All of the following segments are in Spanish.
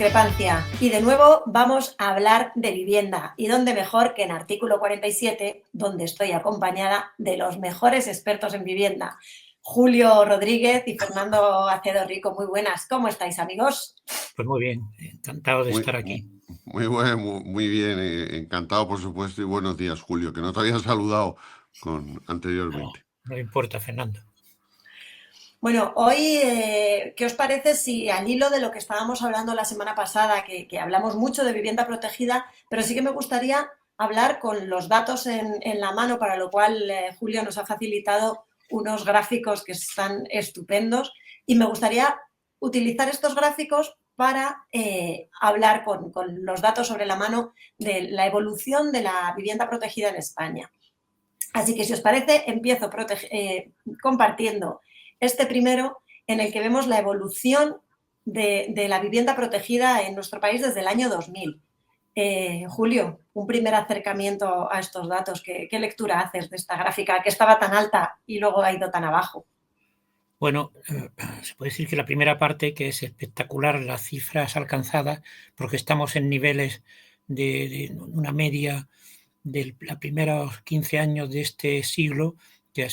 discrepancia. Y de nuevo vamos a hablar de vivienda. ¿Y dónde mejor que en Artículo 47, donde estoy acompañada de los mejores expertos en vivienda? Julio Rodríguez y Fernando Acedo Rico. Muy buenas. ¿Cómo estáis, amigos? Pues muy bien, encantado de Muy, estar aquí. muy bueno, muy bien, encantado por supuesto y buenos días, Julio, que no te había saludado anteriormente. No importa, Fernando. Bueno, hoy, ¿qué os parece si al hilo de lo que estábamos hablando la semana pasada, que hablamos mucho de vivienda protegida, pero sí que me gustaría hablar con los datos en la mano, para lo cual Julio nos ha facilitado unos gráficos que están estupendos y me gustaría utilizar estos gráficos para hablar con los datos sobre la mano de la evolución de la vivienda protegida en España. Así que, si os parece, empiezo compartiendo este primero, en el que vemos la evolución de la vivienda protegida en nuestro país desde el año 2000. Julio, un primer acercamiento a estos datos. ¿Qué lectura haces de esta gráfica que estaba tan alta y luego ha ido tan abajo? Bueno, se puede decir que la primera parte, que es espectacular, las cifras alcanzadas, porque estamos en niveles de una media de los primeros 15 años de este siglo, que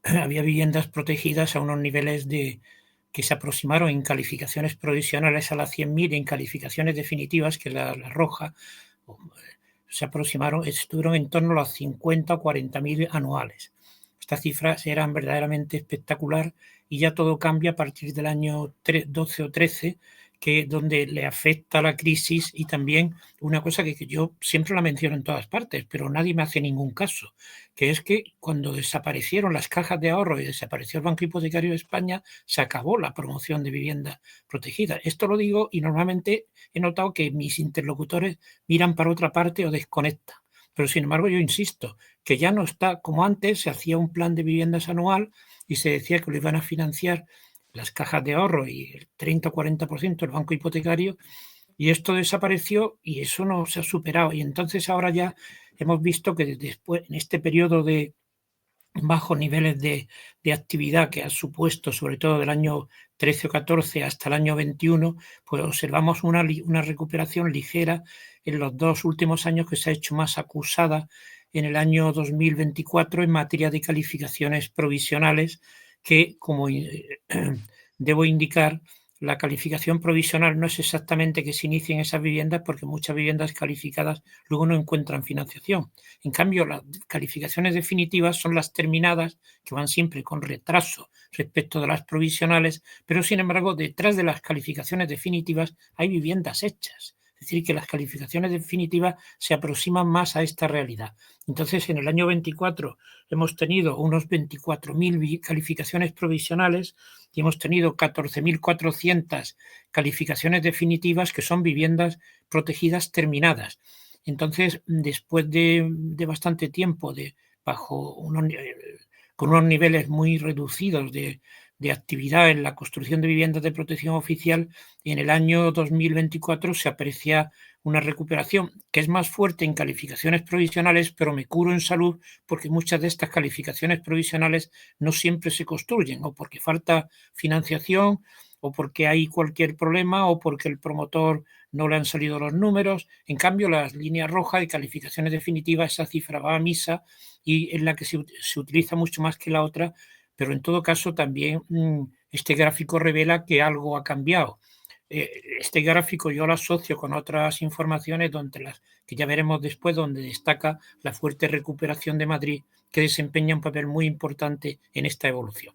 había viviendas protegidas a unos niveles que se aproximaron en calificaciones provisionales a las 100.000 y en calificaciones definitivas, que es la roja, se aproximaron, estuvieron en torno a los 50 o 40.000 anuales. Estas cifras eran verdaderamente espectacular y ya todo cambia a partir del año 12 o 13, que donde le afecta la crisis, y también una cosa que yo siempre la menciono en todas partes, pero nadie me hace ningún caso, que es que cuando desaparecieron las cajas de ahorro y desapareció el Banco Hipotecario de España, se acabó la promoción de vivienda protegida. Esto lo digo y normalmente he notado que mis interlocutores miran para otra parte o desconectan. Pero sin embargo yo insisto que ya no está como antes. Se hacía un plan de viviendas anual y se decía que lo iban a financiar las cajas de ahorro y el 30 o 40% el banco hipotecario, y esto desapareció y eso no se ha superado. Y entonces ahora ya hemos visto que después, en este periodo de bajos niveles de actividad que ha supuesto, sobre todo del año 13 o 14 hasta el año 21, pues observamos una recuperación ligera en los dos últimos años, que se ha hecho más acusada en el año 2024 en materia de calificaciones provisionales, que, como debo indicar, la calificación provisional no es exactamente que se inicien esas viviendas, porque muchas viviendas calificadas luego no encuentran financiación. En cambio, las calificaciones definitivas son las terminadas, que van siempre con retraso respecto de las provisionales, pero sin embargo, detrás de las calificaciones definitivas hay viviendas hechas. Es decir, que las calificaciones definitivas se aproximan más a esta realidad. Entonces, en el año 24 hemos tenido unos 24.000 calificaciones provisionales y hemos tenido 14.400 calificaciones definitivas, que son viviendas protegidas terminadas. Entonces, después de bastante tiempo con unos niveles muy reducidos de actividad en la construcción de viviendas de protección oficial, en el año 2024 se aprecia una recuperación que es más fuerte en calificaciones provisionales, pero me curo en salud, porque muchas de estas calificaciones provisionales no siempre se construyen, o porque falta financiación, o porque hay cualquier problema, o porque el promotor no le han salido los números. En cambio, las líneas rojas de calificaciones definitivas, esa cifra va a misa y es la que se utiliza mucho más que la otra, pero en todo caso también este gráfico revela que algo ha cambiado. Este gráfico yo lo asocio con otras informaciones que ya veremos después, donde destaca la fuerte recuperación de Madrid, que desempeña un papel muy importante en esta evolución.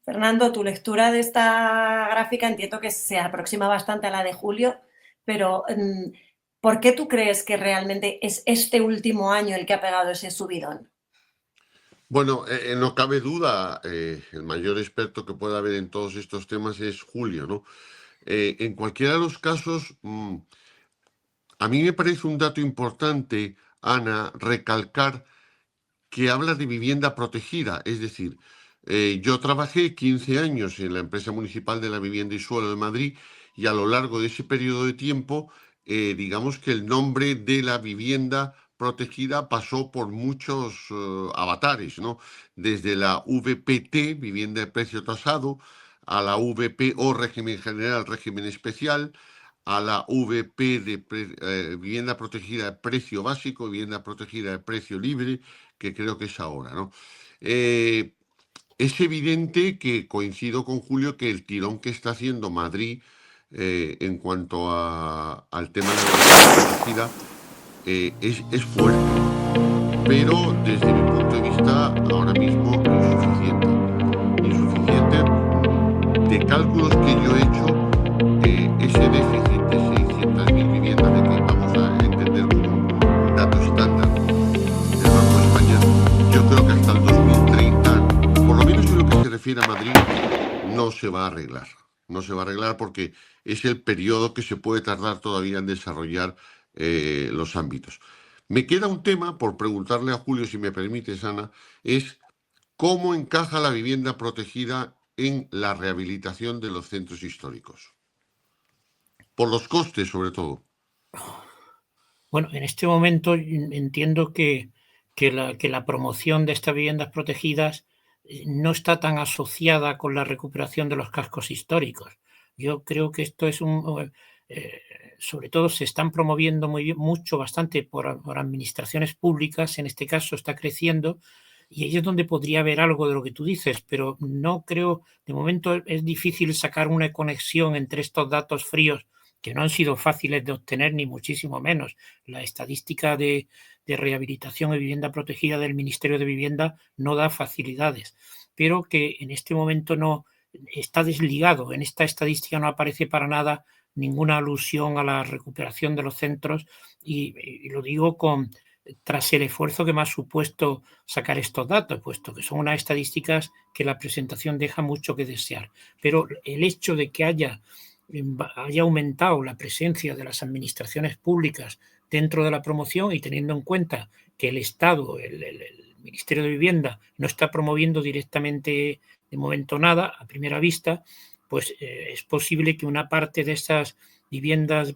Fernando, tu lectura de esta gráfica entiendo que se aproxima bastante a la de Julio, pero ¿por qué tú crees que realmente es este último año el que ha pegado ese subidón? Bueno, no cabe duda, el mayor experto que pueda haber en todos estos temas es Julio, ¿no? En cualquiera de los casos, a mí me parece un dato importante, Ana, recalcar que habla de vivienda protegida. Es decir, yo trabajé 15 años en la empresa municipal de la vivienda y suelo de Madrid, y a lo largo de ese periodo de tiempo, digamos que el nombre de la vivienda protegida pasó por muchos avatares, ¿no? Desde la VPT, vivienda de precio tasado, a la VP o régimen general, régimen especial, a la VP de vivienda protegida de precio básico, vivienda protegida de precio libre, que creo que es ahora, ¿no? Es evidente que coincido con Julio que el tirón que está haciendo Madrid en cuanto al tema de la vivienda protegida es fuerte, pero desde mi punto de vista ahora mismo insuficiente. Insuficiente de cálculos que yo he hecho, ese déficit de 600.000 viviendas, de que vamos a entender como un dato estándar del Banco de España, yo creo que hasta el 2030, por lo menos en lo que se refiere a Madrid, no se va a arreglar. No se va a arreglar porque es el periodo que se puede tardar todavía en desarrollar los ámbitos. Me queda un tema por preguntarle a Julio, si me permites, Ana, es cómo encaja la vivienda protegida en la rehabilitación de los centros históricos. Por los costes, sobre todo. Bueno, en este momento entiendo que la promoción de estas viviendas protegidas no está tan asociada con la recuperación de los cascos históricos. Yo creo que esto es sobre todo se están promoviendo bastante por administraciones públicas, en este caso está creciendo, y ahí es donde podría haber algo de lo que tú dices, pero no creo, de momento es difícil sacar una conexión entre estos datos fríos que no han sido fáciles de obtener, ni muchísimo menos. La estadística de rehabilitación y vivienda protegida del Ministerio de Vivienda no da facilidades, pero que en este momento no está desligado. En esta estadística no aparece para nada ninguna alusión a la recuperación de los centros y lo digo tras el esfuerzo que me ha supuesto sacar estos datos, puesto que son unas estadísticas que la presentación deja mucho que desear. Pero el hecho de que haya aumentado la presencia de las administraciones públicas dentro de la promoción y teniendo en cuenta que el Estado, el Ministerio de Vivienda, no está promoviendo directamente de momento nada a primera vista, pues es posible que una parte de estas viviendas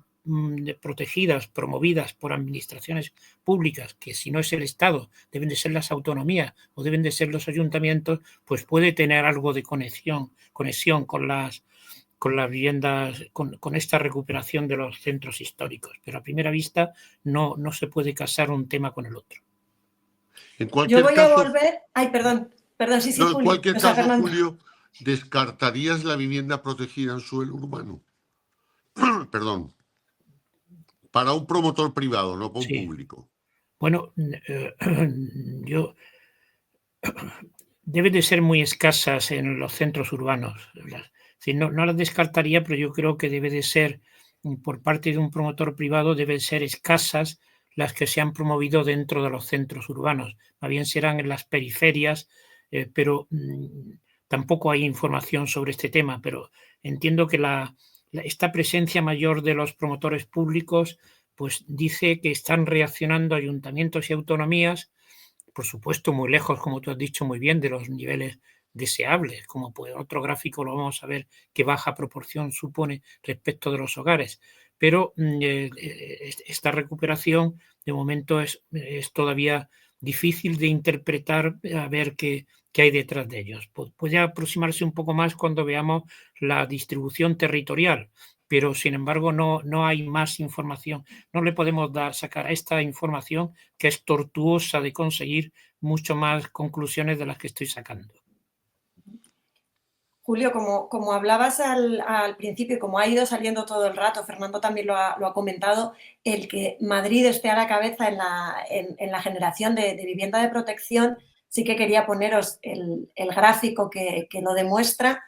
protegidas, promovidas por administraciones públicas, que si no es el Estado, deben de ser las autonomías o deben de ser los ayuntamientos, pues puede tener algo de conexión con las viviendas, con esta recuperación de los centros históricos. Pero a primera vista no se puede casar un tema con el otro. En cualquier Yo voy caso, a volver. Ay, perdón, sí, no, Julio. en cualquier O sea, caso, Fernando. Julio, ¿descartarías la vivienda protegida en suelo urbano? Perdón. Para un promotor privado, no para un público. Bueno, deben de ser muy escasas en los centros urbanos. No las descartaría, pero yo creo que debe de ser, por parte de un promotor privado, deben ser escasas las que se han promovido dentro de los centros urbanos. Más bien serán en las periferias, pero tampoco hay información sobre este tema. Pero entiendo que esta presencia mayor de los promotores públicos pues dice que están reaccionando ayuntamientos y autonomías, por supuesto muy lejos, como tú has dicho muy bien, de los niveles deseables, como pues otro gráfico lo vamos a ver qué baja proporción supone respecto de los hogares, pero esta recuperación de momento es todavía difícil de interpretar, a ver qué hay detrás de ellos. Puede aproximarse un poco más cuando veamos la distribución territorial, pero sin embargo no hay más información. No le podemos sacar a esta información, que es tortuosa de conseguir, mucho más conclusiones de las que estoy sacando. Julio, como hablabas al principio y como ha ido saliendo todo el rato, Fernando también lo ha comentado, el que Madrid esté a la cabeza en la generación de vivienda de protección, sí que quería poneros el gráfico que lo demuestra,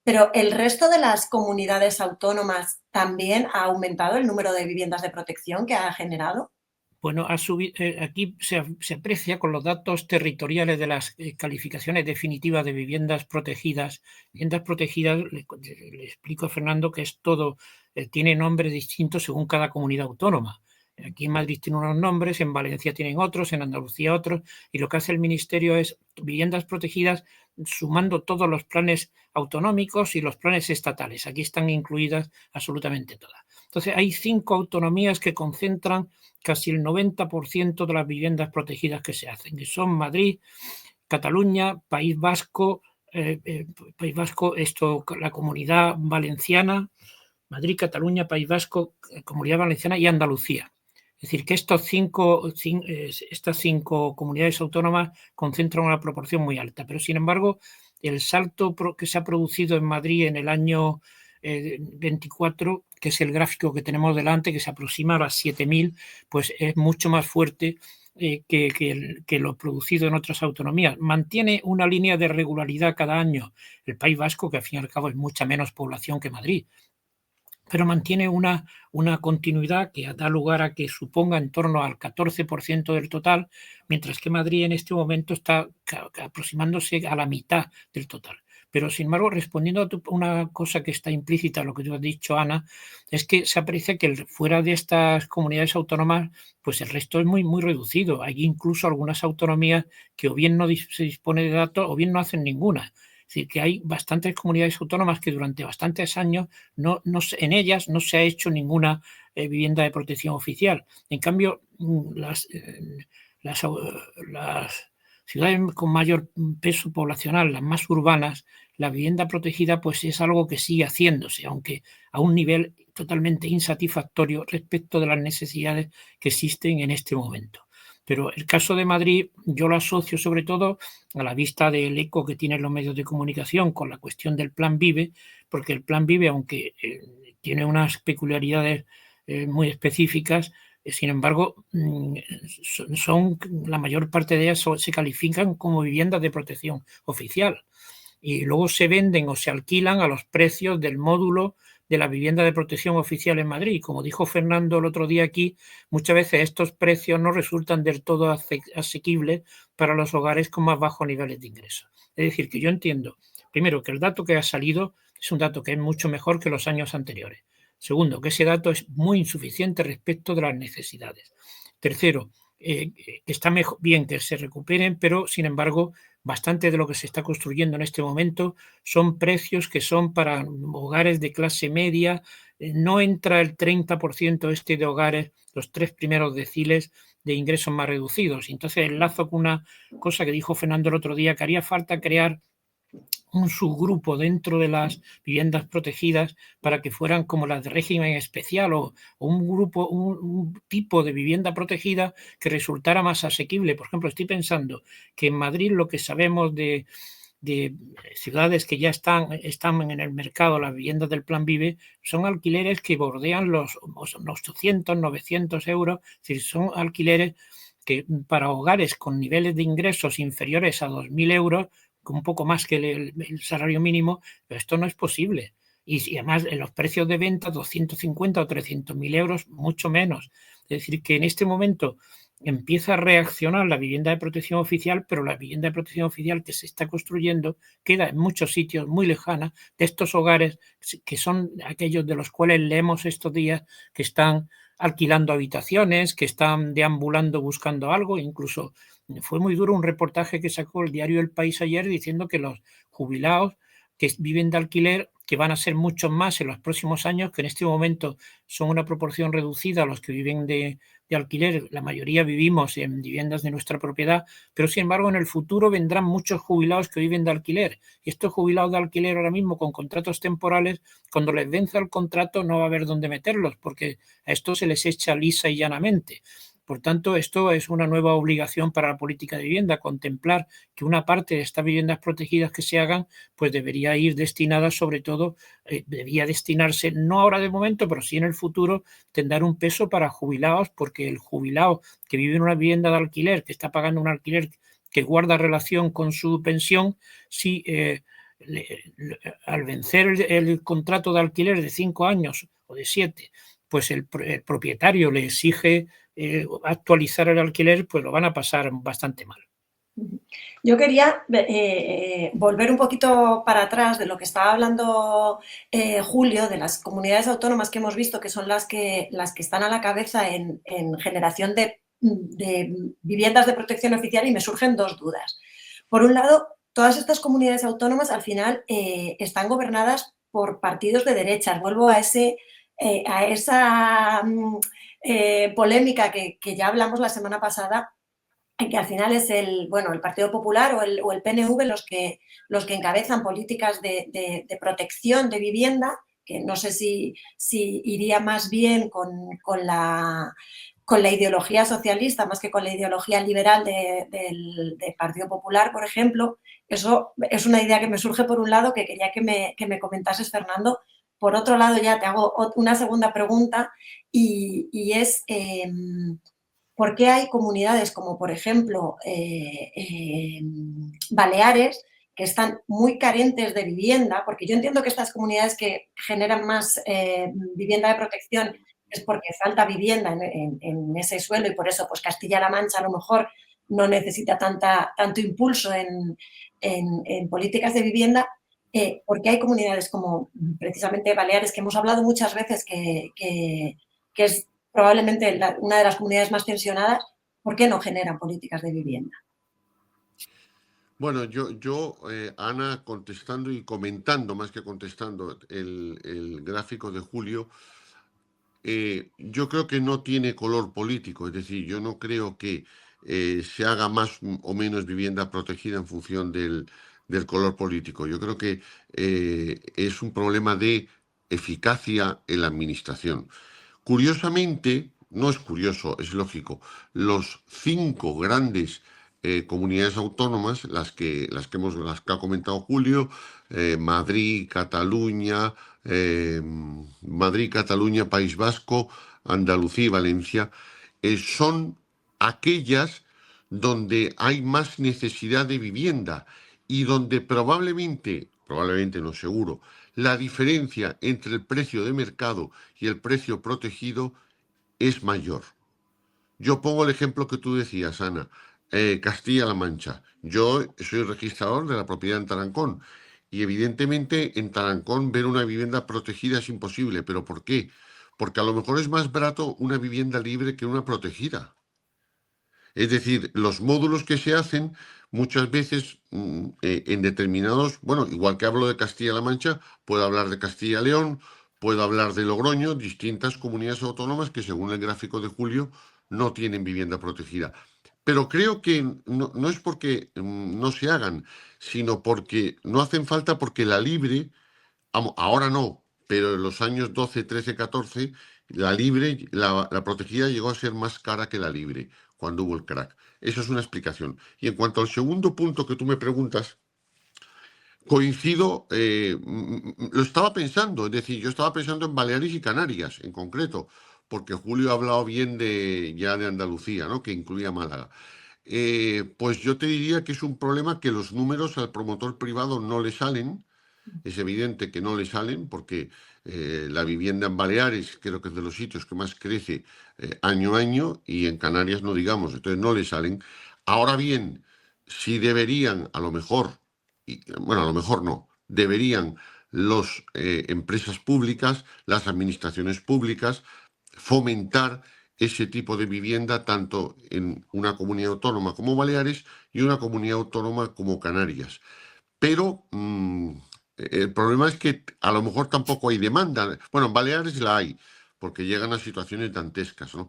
pero el resto de las comunidades autónomas también ha aumentado el número de viviendas de protección que ha generado. Bueno, aquí se aprecia con los datos territoriales de las calificaciones definitivas de viviendas protegidas. Viviendas protegidas, le explico a Fernando que es todo, tiene nombres distintos según cada comunidad autónoma. Aquí en Madrid tiene unos nombres, en Valencia tienen otros, en Andalucía otros, y lo que hace el Ministerio es viviendas protegidas sumando todos los planes autonómicos y los planes estatales. Aquí están incluidas absolutamente todas. Entonces, hay 5 autonomías que concentran casi el 90% de las viviendas protegidas que se hacen, que son Madrid, Cataluña, País Vasco, País Vasco, la Comunidad Valenciana, Madrid, Cataluña, País Vasco, Comunidad Valenciana y Andalucía. Es decir, que estas cinco comunidades autónomas concentran una proporción muy alta, pero sin embargo el salto que se ha producido en Madrid en el año 24, que es el gráfico que tenemos delante, que se aproxima a las 7.000, pues es mucho más fuerte que lo producido en otras autonomías. Mantiene una línea de regularidad cada año el País Vasco, que al fin y al cabo es mucha menos población que Madrid, pero mantiene una continuidad que da lugar a que suponga en torno al 14% del total, mientras que Madrid en este momento está aproximándose a la mitad del total. Pero, sin embargo, respondiendo a una cosa que está implícita en lo que tú has dicho, Ana, es que se aprecia que fuera de estas comunidades autónomas, pues el resto es muy, muy reducido. Hay incluso algunas autonomías que o bien no se dispone de datos o bien no hacen ninguna. Es decir, que hay bastantes comunidades autónomas que durante bastantes años en ellas no se ha hecho ninguna vivienda de protección oficial. En cambio, las ciudades con mayor peso poblacional, las más urbanas, la vivienda protegida pues es algo que sigue haciéndose, aunque a un nivel totalmente insatisfactorio respecto de las necesidades que existen en este momento. Pero el caso de Madrid yo lo asocio sobre todo a la vista del eco que tienen los medios de comunicación con la cuestión del Plan VIVE, porque el Plan VIVE, aunque tiene unas peculiaridades muy específicas, sin embargo, la mayor parte de ellas se califican como viviendas de protección oficial y luego se venden o se alquilan a los precios del módulo de la vivienda de protección oficial en Madrid. Como dijo Fernando el otro día aquí, muchas veces estos precios no resultan del todo asequibles para los hogares con más bajos niveles de ingresos. Es decir, que yo entiendo, primero, que el dato que ha salido es un dato que es mucho mejor que los años anteriores. Segundo, que ese dato es muy insuficiente respecto de las necesidades. Tercero, que está bien que se recuperen, pero sin embargo, bastante de lo que se está construyendo en este momento son precios que son para hogares de clase media. No entra el 30% de hogares, los 3 primeros deciles de ingresos más reducidos. Entonces, enlazo con una cosa que dijo Fernando el otro día, que haría falta crear un subgrupo dentro de las viviendas protegidas para que fueran como las de régimen especial o un tipo de vivienda protegida que resultara más asequible. Por ejemplo, estoy pensando que en Madrid lo que sabemos de ciudades que ya están en el mercado, las viviendas del Plan VIVE, son alquileres que bordean los 800, 900 euros, es decir, son alquileres que para hogares con niveles de ingresos inferiores a 2.000 euros, con un poco más que el salario mínimo, pero esto no es posible. Y además en los precios de venta, 250 o 300.000 euros, mucho menos. Es decir, que en este momento empieza a reaccionar la vivienda de protección oficial, pero la vivienda de protección oficial que se está construyendo queda en muchos sitios muy lejana de estos hogares que son aquellos de los cuales leemos estos días que están alquilando habitaciones, que están deambulando buscando algo. Incluso fue muy duro un reportaje que sacó el diario El País ayer diciendo que los jubilados que viven de alquiler, que van a ser muchos más en los próximos años, que en este momento son una proporción reducida a los que viven de alquiler. La mayoría vivimos en viviendas de nuestra propiedad, pero sin embargo en el futuro vendrán muchos jubilados que viven de alquiler. Y estos jubilados de alquiler ahora mismo con contratos temporales, cuando les vence el contrato no va a haber dónde meterlos, porque a esto se les echa lisa y llanamente. Por tanto, esto es una nueva obligación para la política de vivienda, contemplar que una parte de estas viviendas protegidas que se hagan, pues debería ir destinada sobre todo, debería destinarse, no ahora de momento, pero sí en el futuro, tendrá un peso para jubilados, porque el jubilado que vive en una vivienda de alquiler, que está pagando un alquiler que guarda relación con su pensión, si al vencer el contrato de alquiler de 5 años o de 7, pues el propietario le exige actualizar el alquiler, pues lo van a pasar bastante mal. Yo quería volver un poquito para atrás de lo que estaba hablando Julio, de las comunidades autónomas que hemos visto que son las que están a la cabeza en generación de viviendas de protección oficial, y me surgen dos dudas. Por un lado, todas estas comunidades autónomas al final están gobernadas por partidos de derechas. Vuelvo a esa polémica que ya hablamos la semana pasada que al final es el Partido Popular o el PNV los que encabezan políticas de protección de vivienda, que no sé si iría más bien con la ideología socialista más que con la ideología liberal del Partido Popular, por ejemplo. Eso es una idea que me surge por un lado, que quería que me comentases, Fernando. Por otro lado, ya te hago una segunda pregunta y es ¿por qué hay comunidades como, por ejemplo, Baleares, que están muy carentes de vivienda? Porque yo entiendo que estas comunidades que generan más vivienda de protección es porque falta vivienda en ese suelo y por eso pues Castilla-La Mancha a lo mejor no necesita tanto impulso en políticas de vivienda. Porque hay comunidades como precisamente Baleares, que hemos hablado muchas veces que es probablemente una de las comunidades más tensionadas, ¿por qué no generan políticas de vivienda? Bueno, Ana, contestando y comentando, más que contestando, el gráfico de Julio, yo creo que no tiene color político, es decir, yo no creo que se haga más o menos vivienda protegida en función del color político. Yo creo que es un problema de eficacia en la administración. Curiosamente, no es curioso, es lógico, los 5 grandes comunidades autónomas, las que ha comentado Julio, Madrid, Cataluña, País Vasco, Andalucía y Valencia, son aquellas donde hay más necesidad de vivienda y donde probablemente no seguro, la diferencia entre el precio de mercado y el precio protegido es mayor. Yo pongo el ejemplo que tú decías, Ana, Castilla-La Mancha. Yo soy registrador de la propiedad en Tarancón y evidentemente en Tarancón ver una vivienda protegida es imposible. ¿Pero por qué? Porque a lo mejor es más barato una vivienda libre que una protegida. Es decir, los módulos que se hacen muchas veces en determinados, bueno, igual que hablo de Castilla-La Mancha, puedo hablar de Castilla-León, puedo hablar de Logroño, distintas comunidades autónomas que según el gráfico de Julio no tienen vivienda protegida. Pero creo que no es porque no se hagan, sino porque no hacen falta porque la libre, ahora no, pero en los años 12, 13, 14, la libre, la protegida llegó a ser más cara que la libre cuando hubo el crack. Eso es una explicación. Y en cuanto al segundo punto que tú me preguntas, coincido, lo estaba pensando, es decir, yo estaba pensando en Baleares y Canarias en concreto, porque Julio ha hablado bien ya de Andalucía, ¿no? Que incluía Málaga. Pues yo te diría que es un problema que los números al promotor privado no le salen. Es evidente que no le salen porque la vivienda en Baleares creo que es de los sitios que más crece año a año y en Canarias no digamos, entonces no le salen. Ahora bien, si deberían, a lo mejor, bueno, a lo mejor no, deberían las empresas públicas, las administraciones públicas, fomentar ese tipo de vivienda tanto en una comunidad autónoma como Baleares y una comunidad autónoma como Canarias. Pero el problema es que a lo mejor tampoco hay demanda. Bueno, en Baleares la hay, porque llegan a situaciones dantescas, ¿no?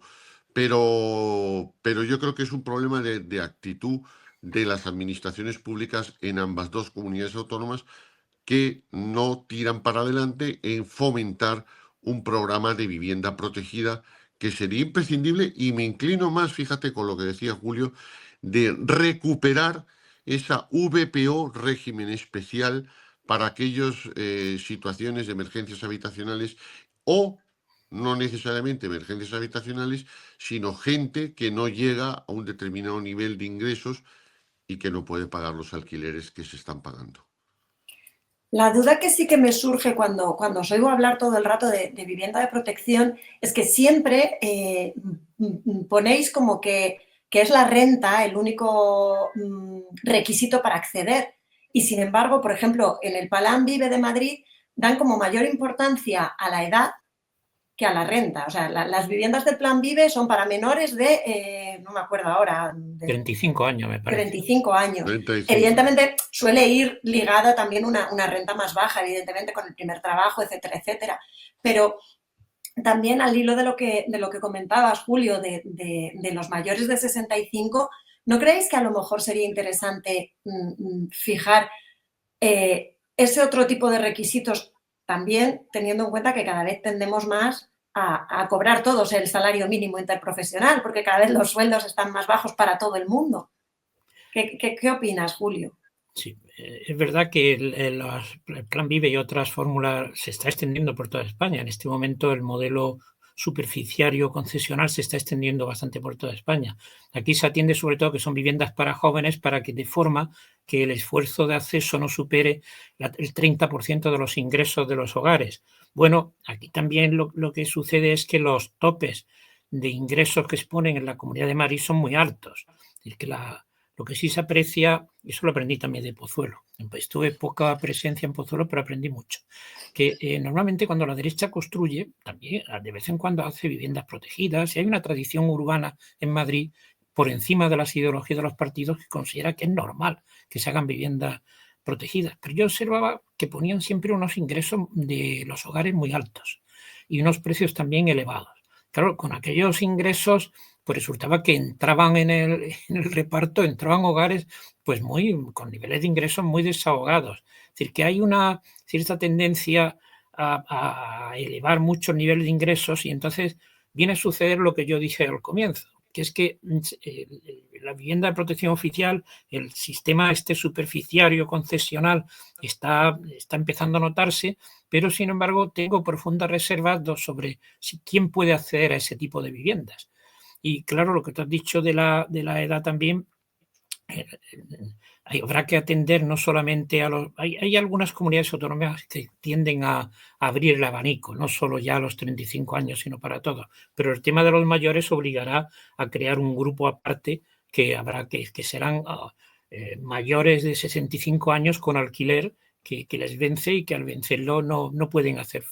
Pero yo creo que es un problema de actitud de las administraciones públicas en ambas dos comunidades autónomas que no tiran para adelante en fomentar un programa de vivienda protegida que sería imprescindible y me inclino más, fíjate con lo que decía Julio, de recuperar esa VPO, régimen especial, para aquellas situaciones de emergencias habitacionales o no necesariamente emergencias habitacionales, sino gente que no llega a un determinado nivel de ingresos y que no puede pagar los alquileres que se están pagando. La duda que sí que me surge cuando os oigo hablar todo el rato de vivienda de protección es que siempre ponéis como que es la renta el único requisito para acceder. Y sin embargo, por ejemplo, en el Plan Vive de Madrid dan como mayor importancia a la edad que a la renta. O sea, las viviendas del Plan Vive son para menores de, no me acuerdo ahora, de 35 años, me parece. 35 años. 35. Evidentemente suele ir ligada también una renta más baja, evidentemente, con el primer trabajo, etcétera, etcétera. Pero también al hilo de lo que comentabas, Julio, de los mayores de 65, ¿No creéis que a lo mejor sería interesante fijar ese otro tipo de requisitos también teniendo en cuenta que cada vez tendemos más a cobrar todos el salario mínimo interprofesional, porque cada vez los sueldos están más bajos para todo el mundo? ¿Qué opinas, Julio? Sí, es verdad que el Plan Vive y otras fórmulas se está extendiendo por toda España. En este momento el modelo superficiario concesional se está extendiendo bastante por toda España. Aquí se atiende sobre todo que son viviendas para jóvenes para que de forma que el esfuerzo de acceso no supere el 30% de los ingresos de los hogares. Bueno, aquí también lo que sucede es que los topes de ingresos que se ponen en la Comunidad de Madrid son muy altos. Es decir, que lo que sí se aprecia, y eso lo aprendí también de Pozuelo, pues tuve poca presencia en Pozuelo, pero aprendí mucho, que normalmente cuando la derecha construye, también de vez en cuando hace viviendas protegidas, y hay una tradición urbana en Madrid por encima de las ideologías de los partidos que considera que es normal que se hagan viviendas protegidas. Pero yo observaba que ponían siempre unos ingresos de los hogares muy altos y unos precios también elevados. Claro, con aquellos ingresos pues resultaba que entraban en el reparto, entraban hogares pues con niveles de ingresos muy desahogados. Es decir, que hay una cierta tendencia a elevar muchos niveles de ingresos y entonces viene a suceder lo que yo dije al comienzo, que es que la vivienda de protección oficial, el sistema superficiario concesional está empezando a notarse, pero sin embargo tengo profundas reservas sobre quién puede acceder a ese tipo de viviendas. Y claro, lo que tú has dicho de la edad también, habrá que atender no solamente a los... Hay algunas comunidades autónomas que tienden a abrir el abanico, no solo ya a los 35 años, sino para todos. Pero el tema de los mayores obligará a crear un grupo aparte que serán mayores de 65 años con alquiler que les vence y que al vencerlo no pueden hacer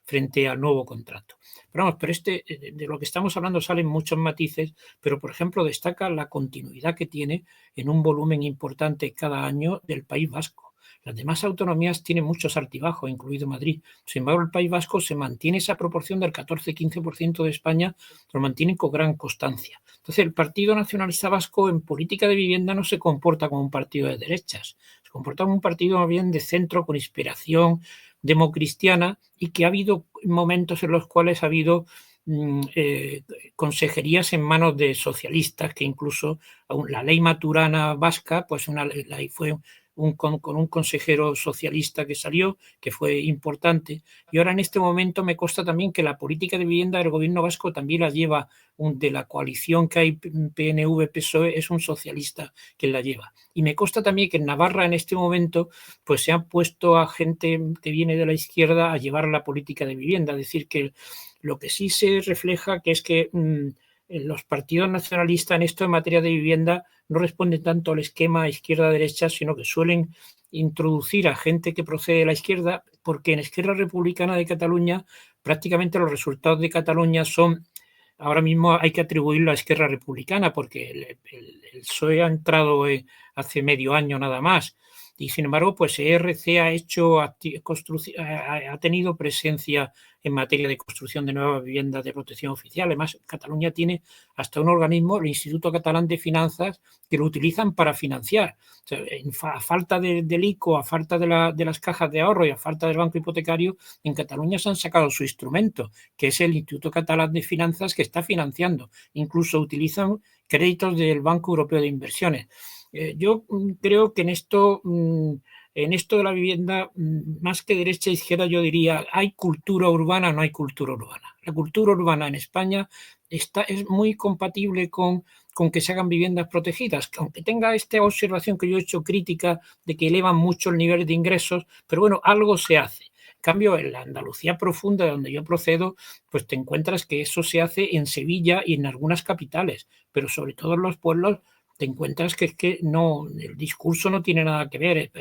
frente al nuevo contrato. Pero vamos, de lo que estamos hablando salen muchos matices, pero por ejemplo destaca la continuidad que tiene en un volumen importante cada año del País Vasco. Las demás autonomías tienen muchos altibajos, incluido Madrid. Sin embargo, el País Vasco se mantiene esa proporción del 14-15% de España, lo mantiene con gran constancia. Entonces, el Partido Nacionalista Vasco en política de vivienda no se comporta como un partido de derechas, se comporta como un partido más bien de centro con inspiración democristiana y que ha habido momentos en los cuales ha habido consejerías en manos de socialistas, que incluso la ley Maturana vasca, pues fue con un consejero socialista que salió, que fue importante. Y ahora en este momento me consta también que la política de vivienda del gobierno vasco también la lleva de la coalición que hay PNV-PSOE, es un socialista quien la lleva. Y me consta también que en Navarra en este momento pues se han puesto a gente que viene de la izquierda a llevar la política de vivienda. Es decir, que lo que sí se refleja que es que los partidos nacionalistas en esto en materia de vivienda no responden tanto al esquema izquierda-derecha, sino que suelen introducir a gente que procede de la izquierda, porque en Esquerra Republicana de Cataluña prácticamente los resultados de Cataluña son, ahora mismo hay que atribuirlo a Esquerra Republicana, porque el PSOE ha entrado hace medio año nada más. Y sin embargo, pues ERC ha tenido presencia en materia de construcción de nuevas viviendas de protección oficial. Además, Cataluña tiene hasta un organismo, el Instituto Catalán de Finanzas, que lo utilizan para financiar. O sea, a falta del ICO, a falta de las cajas de ahorro y a falta del banco hipotecario, en Cataluña se han sacado su instrumento, que es el Instituto Catalán de Finanzas, que está financiando. Incluso utilizan créditos del Banco Europeo de Inversiones. Yo creo que en esto de la vivienda, más que derecha e izquierda, yo diría, ¿hay cultura urbana o no hay cultura urbana? La cultura urbana en España es muy compatible con que se hagan viviendas protegidas, aunque tenga esta observación que yo he hecho crítica de que elevan mucho el nivel de ingresos, pero bueno, algo se hace. En cambio, en la Andalucía profunda, de donde yo procedo, pues te encuentras que eso se hace en Sevilla y en algunas capitales, pero sobre todo en los pueblos te encuentras que es que no, el discurso no tiene nada que ver.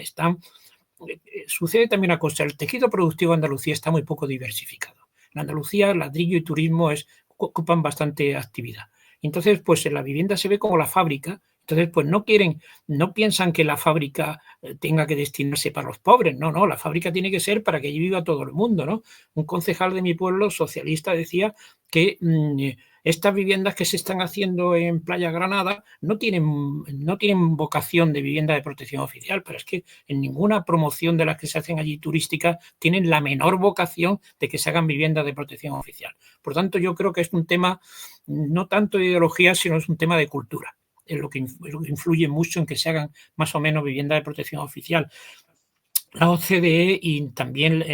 Sucede también una cosa, el tejido productivo de Andalucía está muy poco diversificado. En Andalucía, ladrillo y turismo ocupan bastante actividad. Entonces, pues en la vivienda se ve como la fábrica. Entonces, pues no piensan que la fábrica tenga que destinarse para los pobres. No, la fábrica tiene que ser para que allí viva todo el mundo, ¿no? Un concejal de mi pueblo, socialista, decía que estas viviendas que se están haciendo en Playa Granada no tienen vocación de vivienda de protección oficial, pero es que en ninguna promoción de las que se hacen allí turísticas tienen la menor vocación de que se hagan viviendas de protección oficial. Por tanto, yo creo que es un tema no tanto de ideología, sino es un tema de cultura. Es lo que influye mucho en que se hagan más o menos viviendas de protección oficial. La OCDE y también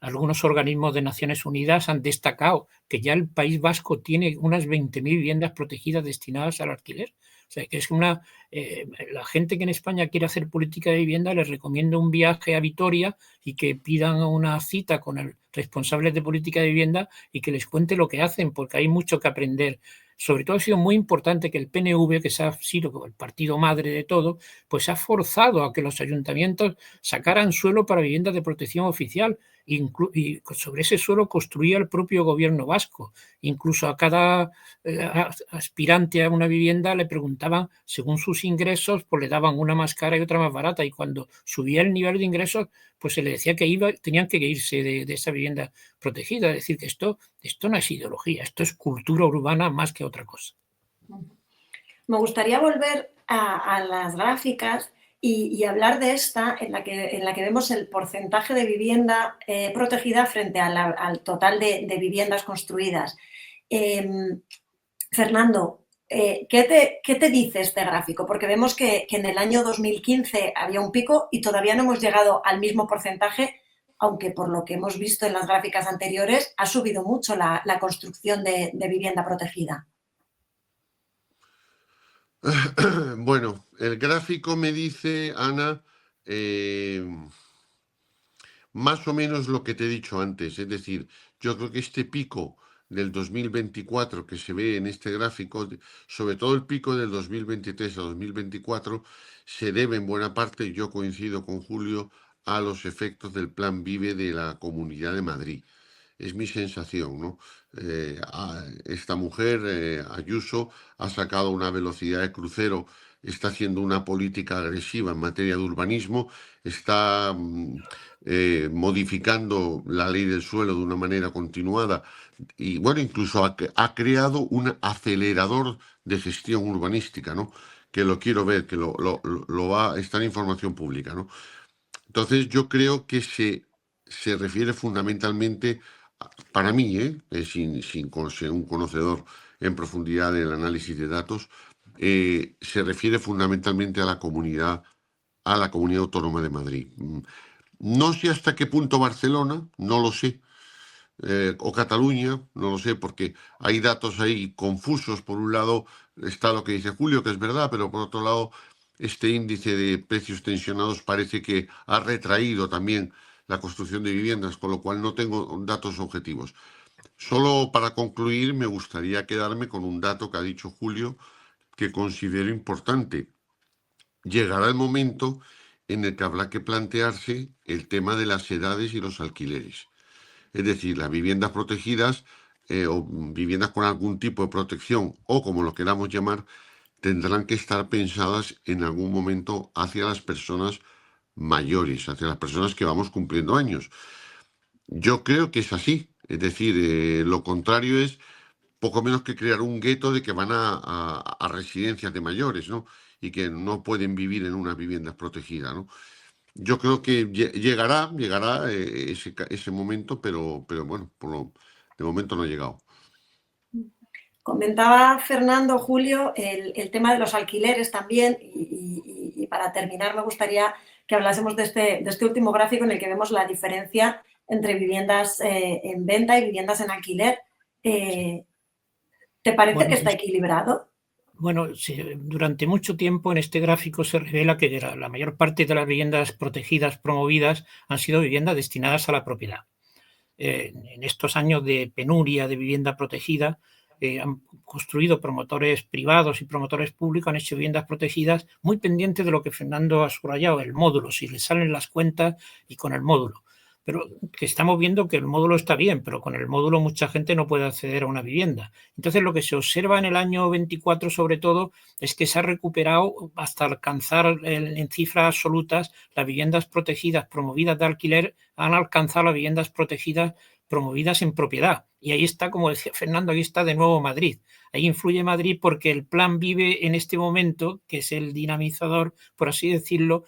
algunos organismos de Naciones Unidas han destacado que ya el País Vasco tiene unas 20.000 viviendas protegidas destinadas al alquiler. O sea, que es la gente que en España quiere hacer política de vivienda, les recomiendo un viaje a Vitoria y que pidan una cita con el responsable de política de vivienda y que les cuente lo que hacen, porque hay mucho que aprender. Sobre todo ha sido muy importante que el PNV, que se ha sido como el partido madre de todo, pues ha forzado a que los ayuntamientos sacaran suelo para viviendas de protección oficial y sobre ese suelo construía el propio gobierno vasco. Incluso a cada aspirante a una vivienda le preguntaban, según sus ingresos, pues le daban una más cara y otra más barata, y cuando subía el nivel de ingresos, pues se le decía que tenían que irse de esa vivienda protegida. Es decir, que esto no es ideología, esto es cultura urbana más que otra cosa. Me gustaría volver a las gráficas y hablar de esta en la que vemos el porcentaje de vivienda protegida frente al total de viviendas construidas. Fernando, ¿qué te dice este gráfico? Porque vemos que en el año 2015 había un pico y todavía no hemos llegado al mismo porcentaje, aunque por lo que hemos visto en las gráficas anteriores ha subido mucho la construcción de vivienda protegida. Bueno, el gráfico me dice, Ana, más o menos lo que te he dicho antes. Es decir, yo creo que este pico del 2024 que se ve en este gráfico, sobre todo el pico del 2023 a 2024, se debe en buena parte, yo coincido con Julio, a los efectos del Plan Vive de la Comunidad de Madrid. Es mi sensación, ¿no? Esta mujer, Ayuso, ha sacado una velocidad de crucero, está haciendo una política agresiva en materia de urbanismo, está modificando la ley del suelo de una manera continuada y, bueno, incluso ha creado un acelerador de gestión urbanística, ¿no? Que lo quiero ver, que está en información pública, ¿no? Entonces, yo creo que se refiere fundamentalmente, para mí, sin ser un conocedor en profundidad del análisis de datos, se refiere fundamentalmente a la comunidad autónoma de Madrid. No sé hasta qué punto Barcelona, no lo sé, o Cataluña, no lo sé, porque hay datos ahí confusos. Por un lado está lo que dice Julio, que es verdad, pero por otro lado este índice de precios tensionados parece que ha retraído también la construcción de viviendas, con lo cual no tengo datos objetivos. Solo para concluir, me gustaría quedarme con un dato que ha dicho Julio, que considero importante. Llegará el momento en el que habrá que plantearse el tema de las edades y los alquileres. Es decir, las viviendas protegidas o viviendas con algún tipo de protección, o como lo queramos llamar, tendrán que estar pensadas en algún momento hacia las personas mayores, hacia las personas que vamos cumpliendo años. Yo creo que es así. Es decir, lo contrario es poco menos que crear un gueto de que van a residencias de mayores, ¿no? Y que no pueden vivir en unas viviendas protegidas, ¿no? Yo creo que llegará ese momento, pero bueno, de momento no ha llegado. Comentaba Fernando, Julio, el tema de los alquileres también, y para terminar me gustaría que hablásemos de este último gráfico en el que vemos la diferencia entre viviendas en venta y viviendas en alquiler. ¿Te parece que está equilibrado? Bueno, sí, durante mucho tiempo en este gráfico se revela que la mayor parte de las viviendas protegidas promovidas han sido viviendas destinadas a la propiedad. En estos años de penuria de vivienda protegida, han construido promotores privados y promotores públicos, han hecho viviendas protegidas muy pendientes de lo que Fernando ha subrayado, el módulo, si le salen las cuentas y con el módulo. Pero que estamos viendo que el módulo está bien, pero con el módulo mucha gente no puede acceder a una vivienda. Entonces, lo que se observa en el año 24, sobre todo, es que se ha recuperado hasta alcanzar en cifras absolutas las viviendas protegidas promovidas de alquiler, han alcanzado las viviendas protegidas promovidas en propiedad. Y ahí está, como decía Fernando, ahí está de nuevo Madrid. Ahí influye Madrid porque el Plan Vive en este momento, que es el dinamizador, por así decirlo,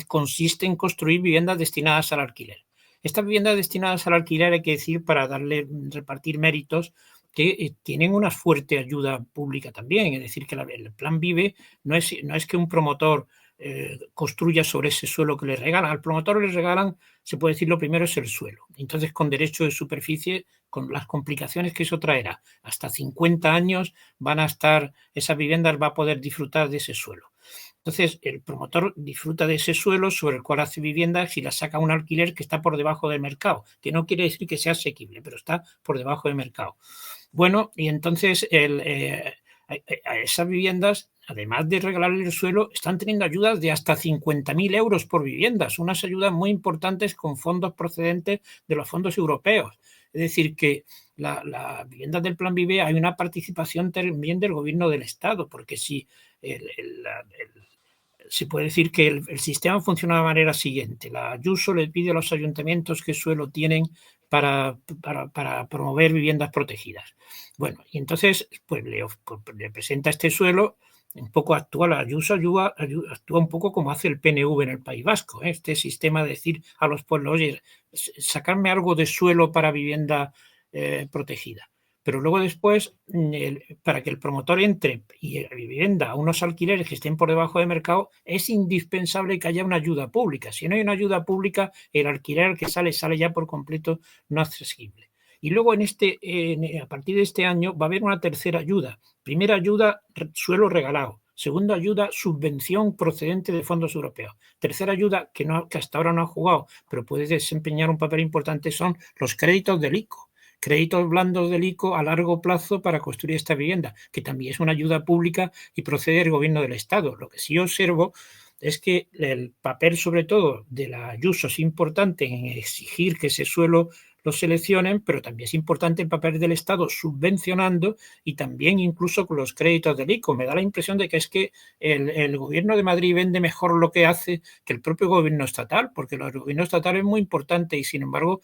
consiste en construir viviendas destinadas al alquiler. Estas viviendas destinadas al alquiler, hay que decir, para repartir méritos, que tienen una fuerte ayuda pública también. Es decir, que el Plan Vive no es que un promotor construya sobre ese suelo que le regalan. Al promotor le regalan, se puede decir, lo primero es el suelo. Entonces, con derecho de superficie, con las complicaciones que eso traerá, hasta 50 años van a estar, esas viviendas va a poder disfrutar de ese suelo. Entonces, el promotor disfruta de ese suelo sobre el cual hace viviendas y la saca a un alquiler que está por debajo del mercado, que no quiere decir que sea asequible, pero está por debajo del mercado. Bueno, y entonces a esas viviendas, además de regalarle el suelo, están teniendo ayudas de hasta 50.000 euros por viviendas, unas ayudas muy importantes con fondos procedentes de los fondos europeos. Es decir, que las viviendas del Plan Vive hay una participación también del gobierno del Estado, porque si se puede decir que el sistema funciona de la manera siguiente. La Ayuso le pide a los ayuntamientos qué suelo tienen para promover viviendas protegidas. Bueno, y entonces pues le presenta este suelo, un poco actúa la Ayuso, actúa un poco como hace el PNV en el País Vasco, este sistema de decir a los pueblos, oye, sacarme algo de suelo para vivienda protegida. Pero luego después, para que el promotor entre y venda a unos alquileres que estén por debajo de mercado, es indispensable que haya una ayuda pública. Si no hay una ayuda pública, el alquiler que sale ya por completo no accesible. Y luego a partir de este año va a haber una tercera ayuda. Primera ayuda, suelo regalado. Segunda ayuda, subvención procedente de fondos europeos. Tercera ayuda, que hasta ahora no ha jugado, pero puede desempeñar un papel importante, son los créditos del ICO. Créditos blandos del ICO a largo plazo para construir esta vivienda, que también es una ayuda pública y procede del gobierno del Estado. Lo que sí observo es que el papel, sobre todo, de la Ayuso es importante en exigir que ese suelo lo seleccionen, pero también es importante el papel del Estado subvencionando y también incluso con los créditos del ICO. Me da la impresión de que es que el gobierno de Madrid vende mejor lo que hace que el propio gobierno estatal, porque el gobierno estatal es muy importante y sin embargo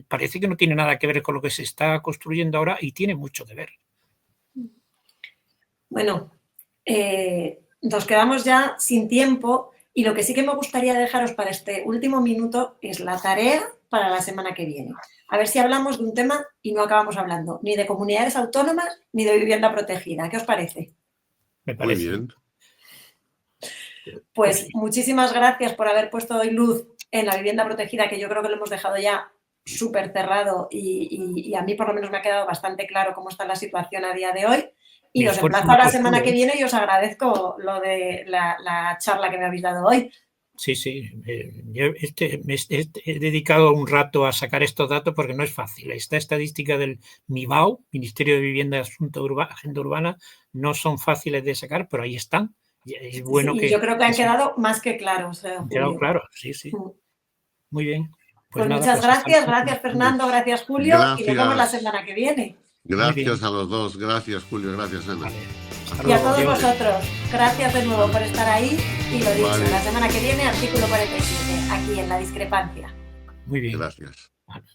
parece que no tiene nada que ver con lo que se está construyendo ahora y tiene mucho que ver. Bueno, nos quedamos ya sin tiempo y lo que sí que me gustaría dejaros para este último minuto es la tarea para la semana que viene. A ver si hablamos de un tema y no acabamos hablando ni de comunidades autónomas ni de vivienda protegida. ¿Qué os parece? Me parece. Muy bien. Pues muchísimas gracias por haber puesto hoy luz en la vivienda protegida, que yo creo que lo hemos dejado ya súper cerrado y a mí por lo menos me ha quedado bastante claro cómo está la situación a día de hoy. Y os emplazo a la semana que viene y os agradezco lo de la charla que me habéis dado hoy. Sí, yo he dedicado un rato a sacar estos datos porque no es fácil. Esta estadística del MIBAU, Ministerio de Vivienda y Agenda Urbana, no son fáciles de sacar, pero ahí están. Es bueno sí, yo creo que han quedado más que claros. Han quedado claros, sí. Muy bien. Pues nada, muchas gracias Fernando, gracias Julio, y nos vemos la semana que viene. Gracias a los dos, gracias Julio, gracias Ana. Vale. Y a todos vosotros, gracias de nuevo por estar ahí y lo dicho, la semana que viene artículo 47, aquí en La Discrepancia. Muy bien. Gracias. Vale.